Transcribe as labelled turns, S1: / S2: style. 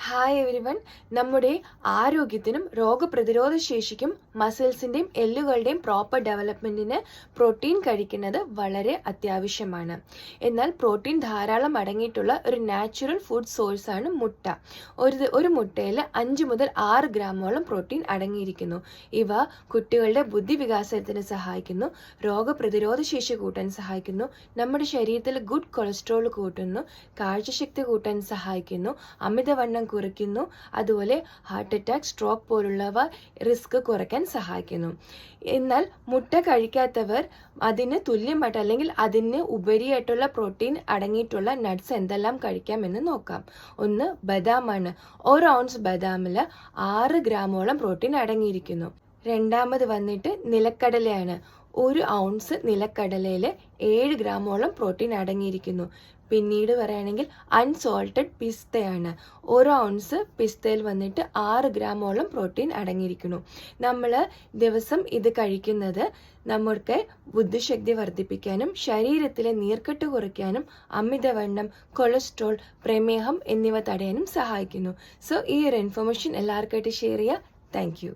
S1: Hi everyone. നമ്മുടെ ആരോഗ്യത്തിനും രോഗപ്രതിരോധ ശേഷിക്കും മസിൽസിൻ്റെയും എല്ലുകളുടെയും പ്രോപ്പർ ഡെവലപ്മെൻറ്റിന് പ്രോട്ടീൻ കഴിക്കുന്നത് വളരെ അത്യാവശ്യമാണ്. എന്നാൽ പ്രോട്ടീൻ ധാരാളം അടങ്ങിയിട്ടുള്ള ഒരു നാച്ചുറൽ ഫുഡ് സോഴ്സാണ് മുട്ട. ഒരു മുട്ടയിൽ 5 മുതൽ 6 ഗ്രാമോളം പ്രോട്ടീൻ അടങ്ങിയിരിക്കുന്നു. ഇവ കുട്ടികളുടെ ബുദ്ധിവികാസത്തിന് സഹായിക്കുന്നു, രോഗപ്രതിരോധ ശേഷി കൂട്ടാൻ സഹായിക്കുന്നു, നമ്മുടെ ശരീരത്തിൽ ഗുഡ് കൊളസ്ട്രോൾ കൂട്ടുന്നു, കാഴ്ചശക്തി കൂട്ടാൻ സഹായിക്കുന്നു, അമിതവണ്ണം കുറയ്ക്കുന്നു, അതുപോലെ ഹാർട്ട് അറ്റാക്ക്, സ്ട്രോക്ക് പോലുള്ളവ റിസ്ക് കുറയ്ക്കാൻ സഹായിക്കുന്നു. എന്നാൽ മുട്ട കഴിക്കാത്തവർ അതിന് തുല്യമായിട്ട് അല്ലെങ്കിൽ അതിന് ഉപരിയായിട്ടുള്ള പ്രോട്ടീൻ അടങ്ങിയിട്ടുള്ള നട്ട്സ് എന്തെല്ലാം കഴിക്കാമെന്ന് നോക്കാം. ഒന്ന് ബദാമാണ്. 1 ഔൺസ് ബദാമിൽ 6 ഗ്രാമോളം പ്രോട്ടീൻ അടങ്ങിയിരിക്കുന്നു. രണ്ടാമത് വന്നിട്ട് നിലക്കടലയാണ്. 1 ഔൺസ് നിലക്കടലയിൽ 7 ഗ്രാമോളം പ്രോട്ടീൻ അടങ്ങിയിരിക്കുന്നു. പിന്നീട് പറയുകയാണെങ്കിൽ അൺസോൾട്ടഡ് പിസ്തയാണ്. 1 ഔൺസ് പിസ്തയിൽ വന്നിട്ട് 6 ഗ്രാമോളം പ്രോട്ടീൻ അടങ്ങിയിരിക്കുന്നു. നമ്മൾ ദിവസം ഇത് കഴിക്കുന്നത് നമ്മൾക്ക് ബുദ്ധിശക്തി വർദ്ധിപ്പിക്കാനും ശരീരത്തിലെ നീർക്കെട്ട് കുറയ്ക്കാനും അമിതവണ്ണം, കൊളസ്ട്രോൾ, പ്രമേഹം എന്നിവ തടയാനും സഹായിക്കുന്നു. സോ ഈ ഒരു ഇൻഫർമേഷൻ എല്ലാവർക്കായിട്ട് ഷെയർ ചെയ്യുക. Thank you.